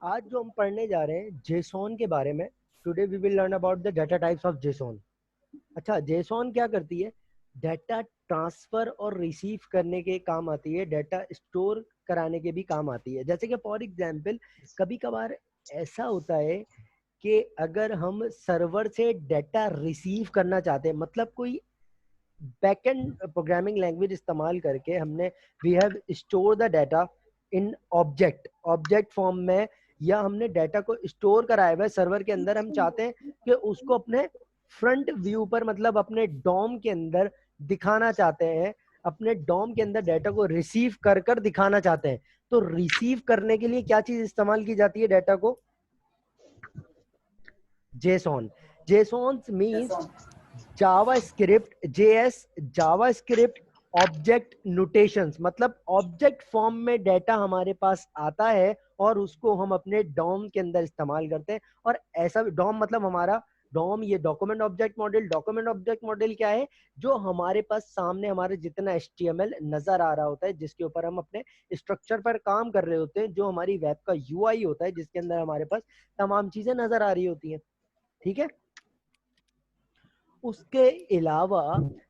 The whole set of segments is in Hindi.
आज जो हम पढ़ने जा रहे हैं जेसॉन के बारे में। Today we will learn about the data types of JSON. अच्छा, जेसॉन क्या करती है? डाटा ट्रांसफर और रिसीव करने के काम आती है, डाटा स्टोर कराने के भी काम आती है। जैसे कि फॉर एग्जांपल कभी कभार ऐसा होता है कि अगर हम सर्वर से डाटा रिसीव करना चाहते हैं, मतलब कोई बैकएंड प्रोग्रामिंग लैंग्वेज इस्तेमाल करके हमने we have store the data in object form में, या हमने डाटा को स्टोर कराया हुआ है सर्वर के अंदर। हम चाहते हैं कि उसको अपने फ्रंट व्यू पर, मतलब अपने डॉम के अंदर दिखाना चाहते हैं, अपने डॉम के अंदर डाटा को रिसीव कर कर दिखाना चाहते हैं। तो रिसीव करने के लिए क्या चीज इस्तेमाल की जाती है? डाटा को JSON. JSON means JavaScript, JS, JavaScript object notations, मतलब ऑब्जेक्ट फॉर्म में डाटा हमारे पास आता है और उसको हम अपने डॉम के अंदर इस्तेमाल करते हैं। और ऐसा डॉम मतलब हमारा डॉम, ये document object model. Document object model क्या है? जो हमारे पास सामने हमारे जितना एचटीएमएल नजर आ रहा होता है, जिसके ऊपर हम अपने स्ट्रक्चर पर काम कर रहे होते हैं, जो हमारी वेब का यूआई होता है, जिसके अंदर हमारे पास तमाम चीजें नजर आ रही होती हैं। ठीक है। उसके अलावा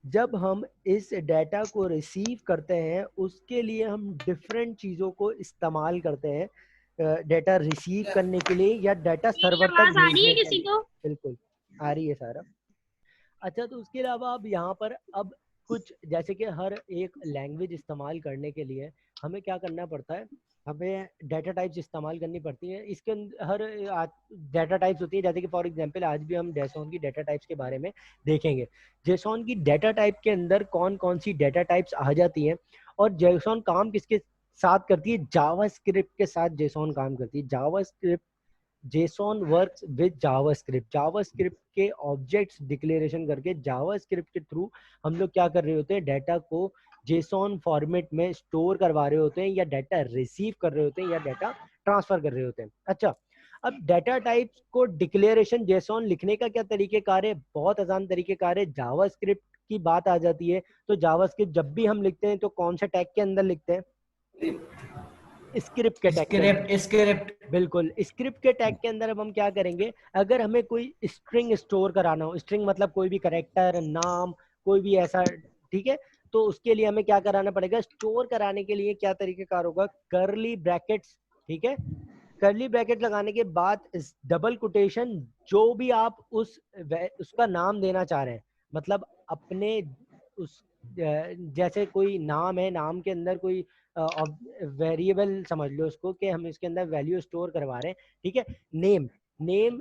जब हम इस डाटा को रिसीव करते हैं, उसके लिए हम डिफरेंट चीज़ों को इस्तेमाल करते हैं डाटा रिसीव करने के लिए या डाटा मेरी सर्वर तक आवाज आ रही है भेजने के किसी लिए। को? बिल्कुल आ रही है सारा। अच्छा, तो उसके अलावा अब यहाँ पर अब कुछ, जैसे कि हर एक लैंग्वेज इस्तेमाल करने के लिए हमें क्या करना पड़ता है? हमें डाटा टाइप्स इस्तेमाल करनी पड़ती है। इसके हर डाटा टाइप्स होती है। जैसे कि फॉर एग्जांपल आज भी हम जेसॉन की डाटा टाइप्स के बारे में देखेंगे। जेसॉन की डाटा टाइप के अंदर कौन कौन सी डाटा टाइप्स आ जाती हैं, और जेसॉन काम किसके साथ करती है? जावास्क्रिप्ट के साथ जेसॉन काम करती है। JavaScript, JSON works with JavaScript. JavaScript के ऑब्जेक्ट्स डिक्लेरेशन करके जावास्क्रिप्ट के थ्रू हम लोग क्या कर रहे होते हैं? डाटा को जेसॉन फॉर्मेट में स्टोर करवा रहे होते हैं, या डाटा रिसीव कर रहे होते हैं, या डाटा ट्रांसफर कर रहे होते हैं। अच्छा, अब डाटा टाइप्स को डिक्लेरेशन जेसॉन लिखने का क्या तरीकेकार है? बहुत आसान तरीकेकार है। जावास्क्रिप्ट की बात आ जाती है तो जावास्क्रिप्ट जब भी हम लिखते हैं तो कौन से टैग के अंदर लिखते हैं? स्क्रिप्ट के टैग के अंदर। स्क्रिप्ट। बिल्कुल, स्क्रिप्ट के टैग के अंदर अब हम क्या करेंगे? अगर हमें कोई स्ट्रिंग स्टोर कराना हो, स्ट्रिंग मतलब कोई भी करेक्टर, नाम, कोई भी ऐसा, ठीक है, तो उसके लिए हमें क्या कराना पड़ेगा? स्टोर कराने के लिए क्या तरीकेकार होगा? करली ब्रैकेट्स। ठीक है, करली ब्रैकेट लगाने के बाद डबल कोटेशन, जो भी आप उसका नाम देना चाह रहे हैं, मतलब अपने उस जैसे कोई नाम है, नाम के अंदर कोई वेरिएबल समझ लो उसको, कि हम इसके अंदर वैल्यू स्टोर करवा रहे हैं। ठीक है, नेम, नेम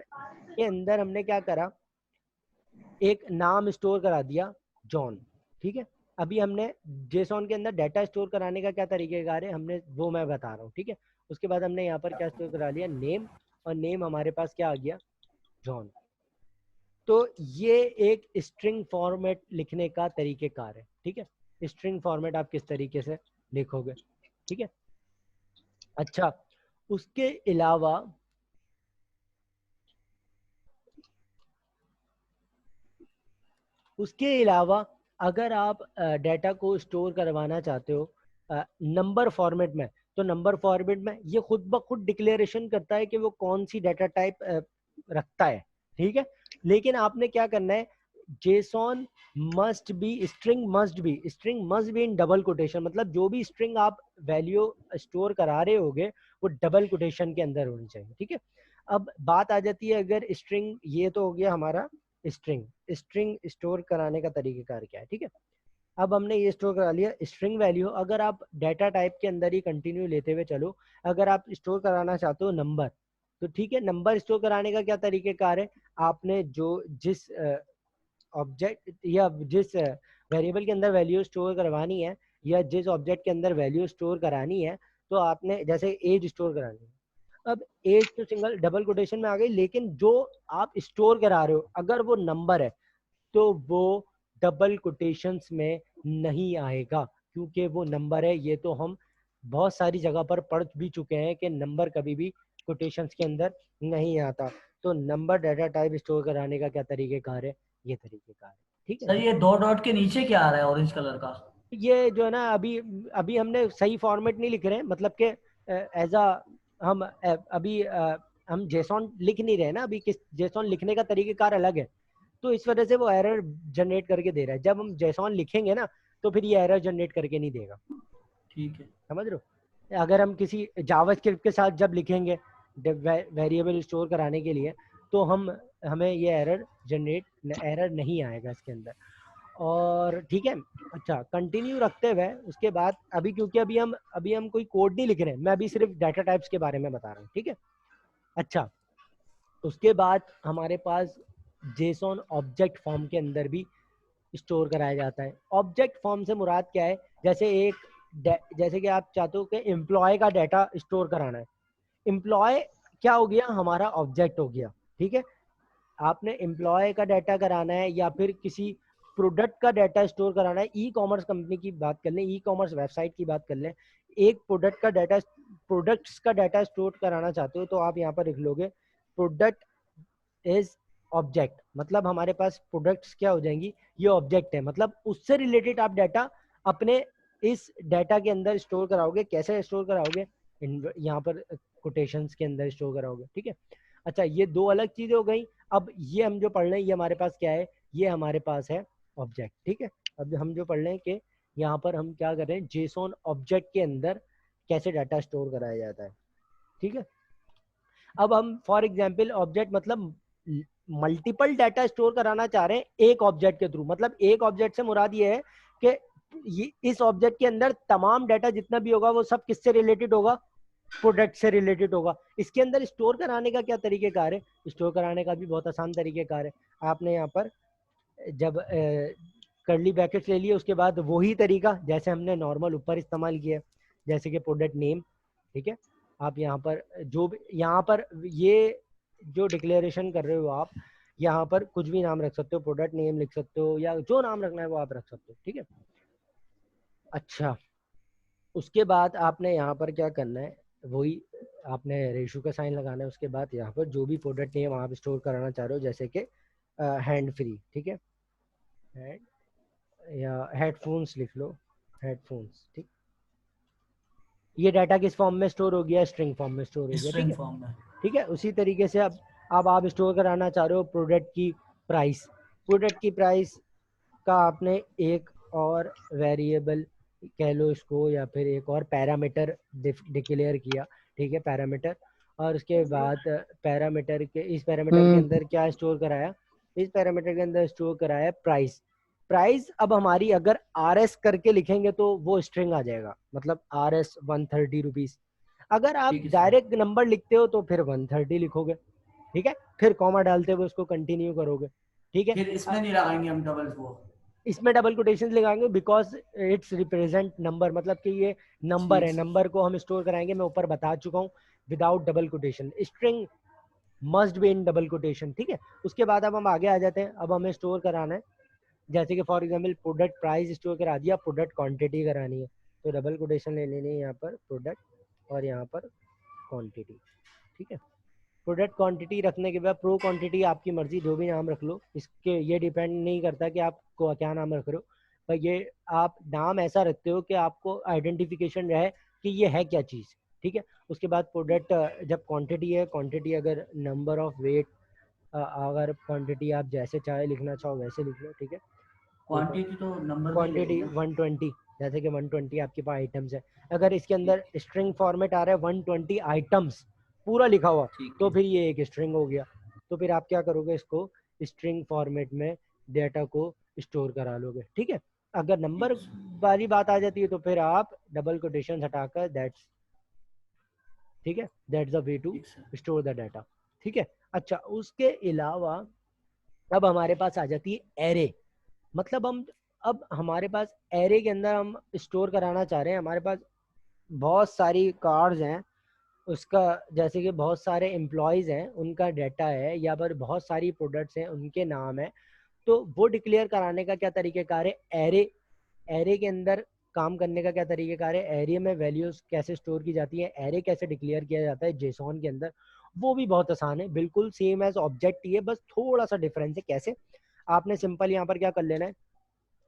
के अंदर हमने क्या करा? एक नाम स्टोर करा दिया, जॉन। ठीक है, अभी हमने जेसॉन के अंदर डाटा स्टोर कराने का क्या तरीकेकार है, हमने वो मैं बता रहा हूँ। ठीक है, उसके बाद हमने यहाँ पर क्या स्टोर करा लिया? नेम, और नेम हमारे पास क्या आ गया? जॉन। तो ये एक स्ट्रिंग फॉर्मेट लिखने का तरीकेकार है। ठीक है, स्ट्रिंग फॉर्मेट आप किस तरीके से लिखोगे। ठीक है। अच्छा, उसके अलावा अगर आप डाटा को स्टोर करवाना चाहते हो नंबर फॉर्मेट में, तो नंबर फॉर्मेट में ये खुद ब खुद डिक्लेरेशन करता है कि वो कौन सी डाटा टाइप रखता है। ठीक है, लेकिन आपने क्या करना है? JSON string must be in double quotation, मतलब जो भी स्ट्रिंग आप वैल्यू स्टोर करा रहे होगे वो डबल कोटेशन के अंदर होनी चाहिए। ठीक है, अब बात आ जाती है, अगर स्ट्रिंग, ये तो हो गया हमारा स्ट्रिंग, स्ट्रिंग स्टोर कराने का तरीकेकार क्या है। ठीक है, अब हमने ये स्टोर करा लिया स्ट्रिंग वैल्यू। अगर आप डाटा टाइप के अंदर ही कंटिन्यू लेते हुए चलो, अगर आप स्टोर कराना चाहते हो नंबर, तो ठीक है, नंबर स्टोर कराने का क्या तरीकेकार है? आपने जो जिस ऑब्जेक्ट या जिस वेरिएबल के अंदर वैल्यू स्टोर करवानी है, या जिस ऑब्जेक्ट के अंदर वैल्यू स्टोर करानी है, तो आपने जैसे एज स्टोर करानी है, अब एज तो सिंगल डबल कोटेशन में आ गई, लेकिन जो आप स्टोर करा रहे हो अगर वो नंबर है तो वो डबल कोटेशंस में नहीं आएगा, क्योंकि वो नंबर है। ये तो हम बहुत सारी जगह पर पढ़ भी चुके हैं कि नंबर कभी भी कोटेशंस के अंदर नहीं आता। तो नंबर डाटा टाइप स्टोर कराने का क्या तरीकेकार है? ये तरीकेकार है। ठीक है, सर ये दो डॉट के नीचे क्या आ रहा है ऑरेंज कलर का? ये जो है ना, अभी अभी हमने सही फॉर्मेट नहीं लिख रहे हैं, मतलब कि एज अ हम अभी हम जेसॉन लिख नहीं रहे ना अभी, किस जेसॉन लिखने का तरीकेकार अलग है, तो इस वजह से वो एरर जनरेट करके दे रहा है। जब हम जेसॉन लिखेंगे ना तो फिर ये एरर जनरेट करके नहीं देगा। ठीक है, समझ रहे हो? अगर हम किसी जावास्क्रिप्ट के साथ जब लिखेंगे वेरिएबल स्टोर कराने के लिए, तो हमें ये एरर नहीं आएगा इसके अंदर। और ठीक है, अच्छा कंटिन्यू रखते हुए उसके बाद अभी, क्योंकि अभी हम कोई कोड नहीं लिख रहे हैं, मैं अभी सिर्फ डाटा टाइप्स के बारे में बता रहा हूँ, ठीक है। अच्छा, उसके बाद हमारे पास जेसॉन ऑब्जेक्ट फॉर्म के अंदर भी स्टोर कराया जाता है। ऑब्जेक्ट फॉर्म से मुराद क्या है? जैसे कि आप चाहते हो कि एम्प्लॉय का डाटा स्टोर कराना है। एम्प्लॉय क्या हो गया? हमारा ऑब्जेक्ट हो गया, ठीक है। आपने एम्प्लॉय का डाटा कराना है या फिर किसी प्रोडक्ट का डाटा स्टोर कराना है। ई कॉमर्स कंपनी की बात कर लें, ई कॉमर्स वेबसाइट की बात कर लें, एक प्रोडक्ट्स का डाटा स्टोर कराना चाहते हो तो आप यहाँ पर लिख लोगे प्रोडक्ट इज ऑब्जेक्ट, मतलब हमारे पास प्रोडक्ट्स क्या हो जाएंगी, ये ऑब्जेक्ट है, मतलब उससे रिलेटेड आप डाटा अपने इस डाटा के अंदर स्टोर कराओगे। कैसे स्टोर कराओगे? यहाँ पर कोटेशंस के अंदर स्टोर कराओगे, ठीक है। अच्छा, ये दो अलग चीजें हो गई। अब ये हम जो पढ़ रहे हैं ये हमारे पास क्या है? ये हमारे पास है ऑब्जेक्ट, ठीक है। अब हम जो पढ़ रहे हैं कि यहाँ पर हम क्या कर रहे हैं, जेसॉन ऑब्जेक्ट के अंदर कैसे डाटा स्टोर कराया जाता है, ठीक है। अब हम फॉर एग्जाम्पल ऑब्जेक्ट मतलब मल्टीपल डाटा स्टोर कराना चाह रहे हैं एक ऑब्जेक्ट के थ्रू। मतलब एक ऑब्जेक्ट से मुराद ये है कि इस ऑब्जेक्ट के अंदर तमाम डाटा जितना भी होगा वो सब किससे रिलेटेड होगा? प्रोडक्ट से रिलेटेड होगा। इसके अंदर स्टोर कराने का क्या तरीकेकार है? स्टोर कराने का भी बहुत आसान तरीकेकार है। आपने यहाँ पर जब कर्ली ब्रैकेट्स ले लिए, उसके बाद वही तरीका जैसे हमने नॉर्मल ऊपर इस्तेमाल किया, जैसे कि प्रोडक्ट नेम, ठीक है। आप यहाँ पर यहाँ पर ये जो डिक्लेरेशन कर रहे हो आप, यहाँ पर कुछ भी नाम रख सकते हो, प्रोडक्ट नेम लिख सकते हो या जो नाम रखना है वो आप रख सकते हो, ठीक है। अच्छा, उसके बाद आपने यहाँ पर क्या करना है, वही आपने रेशो का साइन लगाना है। उसके बाद यहाँ पर जो भी प्रोडक्ट नेम आप स्टोर कराना चाह रहे हो, जैसे कि हैंड फ्री, ठीक है, हैंड या हेडफोन्स लिख लो, हेडफोन्स, ठीक। ये डाटा किस फॉर्म में स्टोर हो गया? स्ट्रिंग फॉर्म में स्टोर हो गया, ठीक स्ट्रिंग है। फॉर्म में। ठीक है, उसी तरीके से अब आप स्टोर कराना चाह रहे हो प्रोडक्ट की प्राइस। प्रोडक्ट की प्राइस का आपने एक और वेरिएबल कह लो इसको, या फिर एक और पैरामीटर डिक्लेयर किया, ठीक है, पैरामीटर। और उसके बाद इस पैरामीटर के अंदर क्या स्टोर कराया? इस पैरामीटर के अंदर स्टोर कराया प्राइस। प्राइस अब हमारी अगर आर एस करके लिखेंगे तो वो स्ट्रिंग आ जाएगा, मतलब आर एस 130 रुपीज। अगर आप ठीक है सर। डायरेक्ट नंबर लिखते हो तो फिर 130 लिखोगे, ठीक है, फिर कॉमा डालते हुए उसको कंटिन्यू करोगे, ठीक है। फिर इसमें नहीं लगाएंगे हम डबल वो? इसमें डबल कोटेशन लगाएंगे बिकॉज इट्स रिप्रेजेंट नंबर, मतलब कि ये नंबर ठीक है, सर। नंबर को हम स्टोर कराएंगे। मैं ऊपर बता चुका हूँ, without double quotation string must be in double quotation, ठीक है। उसके बाद अब हम आगे आ जाते हैं। अब हमें स्टोर कराना है, जैसे कि for example product price store करा दिया, प्रोडक्ट क्वांटिटी करानी है, तो डबल कोटेशन ले लेनी है यहाँ पर प्रोडक्ट और यहाँ पर क्वांटिटी, ठीक है। प्रोडक्ट क्वांटिटी रखने के बाद प्रो क्वांटिटी आपकी मर्जी, जो भी नाम रख लो, इसके ये डिपेंड नहीं करता कि आप को क्या नाम रख रहे हो, पर ये आप नाम ऐसा रखते हो कि आपको आइडेंटिफिकेशन रहे कि ये है क्या चीज़, ठीक है। उसके बाद प्रोडक्ट जब क्वांटिटी है, क्वांटिटी अगर नंबर ऑफ वेट, अगर क्वांटिटी आप जैसे चाहे लिखना चाहो वैसे लिख लो, ठीक है। क्वांटिटी तो नंबर में ही क्वांटिटी लगेगी ना? 120, जैसे कि 120 आपके पास आइटम्स है। अगर इसके अंदर ठीक। स्ट्रिंग फॉर्मेट आ रहा है 120 आइटम्स पूरा लिखा हुआ, ठीक तो है। फिर ये एक स्ट्रिंग हो गया। तो फिर आप क्या करोगे, इसको स्ट्रिंग फॉर्मेट में डेटा को स्टोर करा लोगे, ठीक है। अगर नंबर ठीक है सर। वाली बात आ जाती है तो फिर आप डबल कोटेशन हटाकर दैट्स, ठीक है, दैट्स द वे टू ठीक सर। स्टोर द डाटा, ठीक है। अच्छा, उसके अलावा अब हमारे पास आ जाती है एरे। मतलब हम अब हमारे पास एरे के अंदर हम स्टोर कराना चाह रहे हैं, हमारे पास बहुत सारी कार्ड्स हैं उसका, जैसे कि बहुत सारे एम्प्लॉयज़ हैं उनका डाटा है, या पर बहुत सारी प्रोडक्ट्स हैं उनके नाम है। तो वो डिक्लेयर कराने का क्या तरीकेकार है? एरे, एरे के अंदर काम करने का क्या तरीकेकार है? एरे में वैल्यूज कैसे स्टोर की जाती है, एरे कैसे डिक्लेयर किया जाता है जेसॉन के अंदर, वो भी बहुत आसान है, बिल्कुल सेम एज ऑब्जेक्ट ही है, बस थोड़ा सा डिफरेंस है। कैसे? आपने सिंपल यहाँ पर क्या कर लेना है,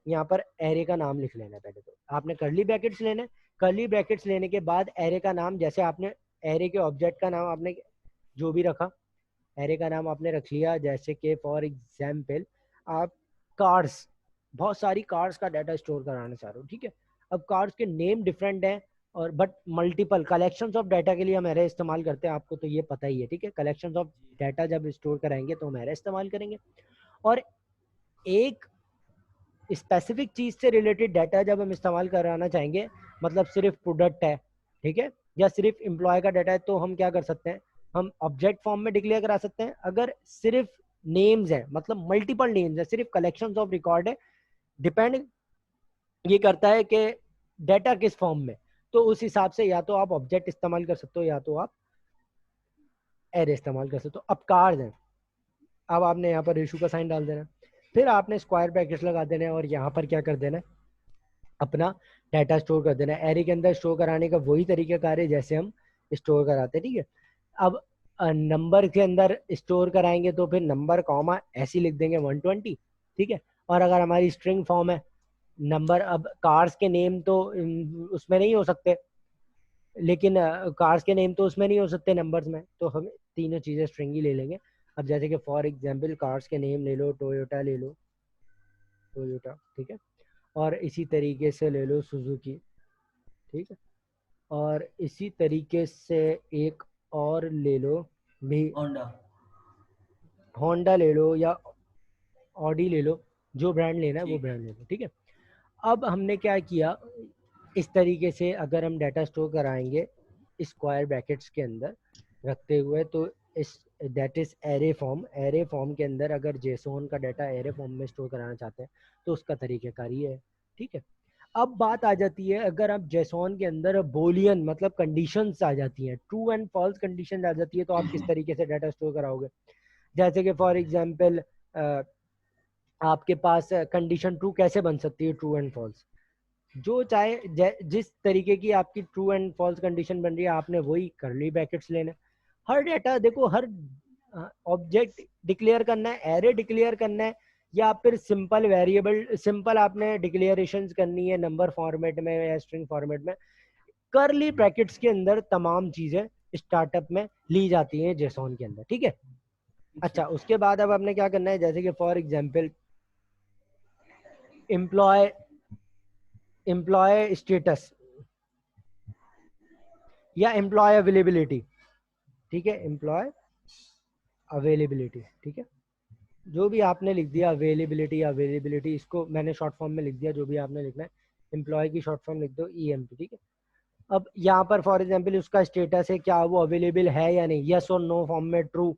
यहाँ पर एरे का नाम लिख लेना है। पहले तो आपने कर्ली ब्रैकेट्स लेना है, कर्ली ब्रैकेट्स लेने के बाद एरे का नाम, जैसे आपने एरे के ऑब्जेक्ट का नाम आपने जो भी रखा, एरे का नाम आपने रख लिया, जैसे कि फॉर एग्जाम्पल आप कार्स, बहुत सारी कार्स का डाटा स्टोर कराना चाह रहे हो, ठीक है। अब कार्स के नेम डिफरेंट हैं और but multiple collections of data के लिए हम एरे इस्तेमाल करते हैं, आपको तो ये पता ही है, ठीक है। कलेक्शंस ऑफ डाटा जब स्टोर कराएंगे तो हम एरे इस्तेमाल करेंगे। और एक स्पेसिफिक चीज से रिलेटेड डाटा जब हम इस्तेमाल कराना चाहेंगे, मतलब सिर्फ प्रोडक्ट है, ठीक है, या सिर्फ एम्प्लॉय का डाटा है, तो हम क्या कर सकते हैं, हम ऑब्जेक्ट फॉर्म में डिक्लेयर करा सकते हैं। अगर सिर्फ नेम्स है, मतलब मल्टीपल नेम्स है, सिर्फ कलेक्शंस ऑफ रिकॉर्ड है, डिपेंड ये करता है कि डाटा किस फॉर्म में, तो उस हिसाब से या तो आप ऑब्जेक्ट इस्तेमाल कर सकते हो या तो आप एरे इस्तेमाल कर सकते हो। अब कार्स हैं, अब आपने यहाँ पर इशू का साइन डाल देना, फिर आपने स्क्वायर ब्रैकेट्स लगा देना है और यहाँ पर क्या कर देना है, अपना डाटा स्टोर कर देना है। एरे के अंदर स्टोर कराने का वही तरीका कार है जैसे हम स्टोर कराते हैं, ठीक है। अब नंबर के अंदर स्टोर कराएंगे तो फिर नंबर कॉमा ऐसे लिख देंगे 120, ठीक है। और अगर हमारी स्ट्रिंग फॉर्म है नंबर, अब कार्स के नेम तो उसमें नहीं हो सकते, लेकिन कार्स के नेम तो उसमें नहीं हो सकते नंबर्स में, तो हम तीनों चीज़ें स्ट्रिंग ही ले लेंगे। अब जैसे कि फॉर एग्जांपल कार्स के नेम ले लो, टोयोटा ले लो, टोयोटा, ठीक है। और इसी तरीके से ले लो सुजुकी, ठीक है। और इसी तरीके से एक और ले लो भी, होंडा। होंडा ले लो या ऑडी ले लो, जो ब्रांड लेना है वो ठीक। ब्रांड ले लो, ठीक है। अब हमने क्या किया, इस तरीके से अगर हम डाटा स्टोर कराएंगे स्क्वायर ब्रैकेट्स के अंदर रखते हुए, तो इस that is array form, array form के अंदर अगर जेसोन का डाटा एरे फॉर्म में स्टोर कराना चाहते हैं तो उसका तरीक़ाकार ये है, ठीक है। अब बात आ जाती है, अगर आप जेसोन के अंदर बोलियन मतलब कंडीशंस आ जाती हैं, ट्रू एंड फॉल्स कंडीशन आ जाती है, तो आप किस तरीके से डाटा स्टोर कराओगे। जैसे कि फॉर एग्जांपल आपके पास कंडीशन ट्रू कैसे बन सकती है, ट्रू एंड फॉल्स, जो चाहे जिस तरीके की आपकी ट्रू एंड फॉल्स कंडीशन बन रही है आपने वही करली ब्रैकेट्स लेने। हर डाटा देखो, हर ऑब्जेक्ट डिक्लेयर करना है, एरे डिक्लेयर करना है, या फिर सिंपल वेरिएबल, सिंपल आपने डिक्लेरेशंस करनी है नंबर फॉर्मेट में या स्ट्रिंग फॉर्मेट में, करली ब्रैकेट्स के अंदर तमाम चीजें स्टार्टअप में ली जाती हैं जेसॉन के अंदर, ठीक है। अच्छा, उसके बाद अब आपने क्या करना है, जैसे कि फॉर एग्जांपल एम्प्लॉय स्टेटस या एम्प्लॉय अवेलेबिलिटी, ठीक है, एम्प्लॉय अवेलेबिलिटी, ठीक है, जो भी आपने लिख दिया अवेलेबिलिटी, अवेलेबिलिटी इसको मैंने शॉर्ट फॉर्म में लिख दिया, जो भी आपने लिखना है एम्प्लॉय की शॉर्ट फॉर्म लिख दो EMP, ठीक है। अब यहाँ पर फॉर एग्जांपल उसका स्टेटस है क्या वो अवेलेबल है या नहीं, यस और नो फॉर्म में ट्रू।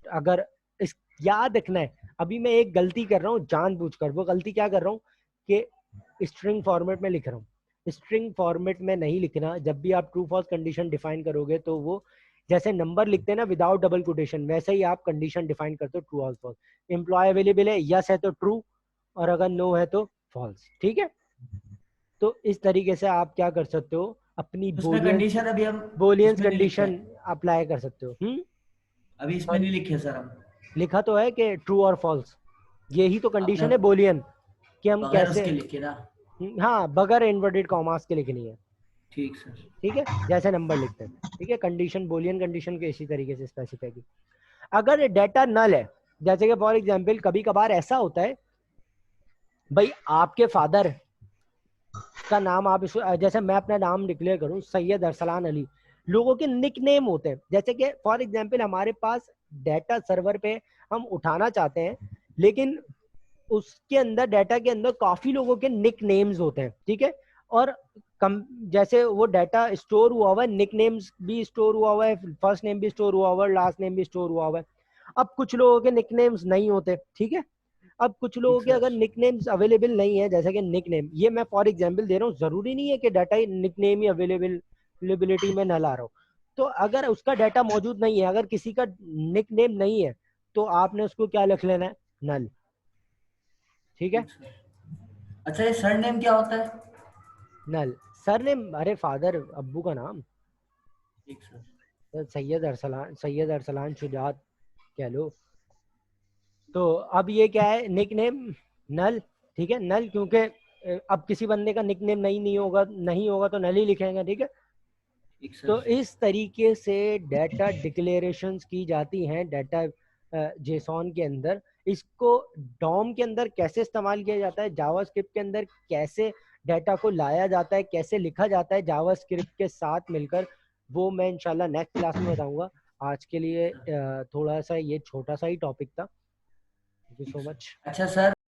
अगर इस याद रखना है, अभी मैं एक गलती कर रहा हूँ जानबूझकर, वो गलती क्या कर रहा हूँ कि स्ट्रिंग फॉर्मेट में लिख रहा हूँ, स्ट्रिंग फॉर्मेट में नहीं लिखना। जब भी आप ट्रू फॉल्स कंडीशन डिफाइन करोगे तो वो जैसे नंबर लिखते हैं ना विदाउट डबल कोटेशन, वैसे ही आप कंडीशन डिफाइन करते हो ट्रू और फॉल्स। एम्प्लॉय अवेलेबल है, यस है तो ट्रू, और अगर नो है तो फॉल्स, ठीक है। तो इस तरीके से आप क्या कर सकते हो, अपनी उसमें कंडीशन अभी हम बोलियंस इसमें नहीं लिखते कंडीशन हैं। अप्लाई कर सकते हो। अभी इसमें सॉरी, नहीं लिखे सर हम। लिखा तो है कि ट्रू और फॉल्स, यही तो आपने कंडीशन है बोलियन कि हम बगैर कैसे, उसके लिखे ना। हाँ बगैर इन्वर्टेड कॉमास के लिखनी है, ठीक सर। ठीक है, जैसे नंबर लिखते हैं, ठीक है। कंडीशन बोलियन कंडीशन के इसी तरीके से स्पेसिफाई की। अगर डेटा नल है, जैसे कि फॉर एग्जांपल कभी कभार ऐसा होता है भाई आपके फादर का नाम आप जैसे मैं अपना नाम डिक्लेयर करूं सैयद अरसलान अली, लोगों के निक नेम होते हैं, जैसे कि फॉर एग्जांपल हमारे पास डाटा सर्वर पे हम उठाना चाहते हैं, लेकिन उसके अंदर डाटा के अंदर काफी लोगों के निक नेम्स होते हैं, ठीक है। और कम जैसे वो डाटा स्टोर हुआ हुआ है, निक नेम्स भी स्टोर हुआ हुआ है, फर्स्ट नेम भी स्टोर हुआ हुआ है, लास्ट नेम भी स्टोर हुआ हुआ है। अब कुछ लोगों के निक नेम्स नहीं होते, ठीक है। अब कुछ लोगों ठीक के अगर सर। निक नेम्स अवेलेबल नहीं है, जैसे कि निक नेम, ये मैं फॉर एग्जांपल दे रहा हूँ, जरूरी नहीं है कि डाटा निक नेम ही अवेलेबिलिटी में न ला रहा हो। तो अगर उसका डाटा मौजूद नहीं है, अगर किसी का निक नेम नहीं है, तो आपने उसको क्या लिख लेना है, नल, ठीक है। ठीक सर। अच्छा, ये सर नेम क्या होता है? नल सरनेम, अरे फादर अब्बू का नाम, ठीक सर। तो सैयद अरसलान शुजात कह लो। तो अब ये क्या है, निक नेम नल, ठीक है, नल, क्योंकि अब किसी बंदे का निक नेम नहीं होगा तो नल ही लिखेंगे, ठीक है। ठीक तो सर। इस तरीके से डाटा डिक्लेरेशंस की जाती हैं डाटा जेसॉन के अंदर। इसको डॉम के अंदर कैसे इस्तेमाल किया जाता है, जावास्क्रिप्ट के अंदर कैसे डाटा को लाया जाता है, कैसे लिखा जाता है जावास्क्रिप्ट के साथ मिलकर, वो मैं इंशाल्लाह नेक्स्ट क्लास में बताऊंगा। आज के लिए थोड़ा सा ये छोटा सा ही टॉपिक था। थैंक यू ठीक सो सर। मच। अच्छा सर,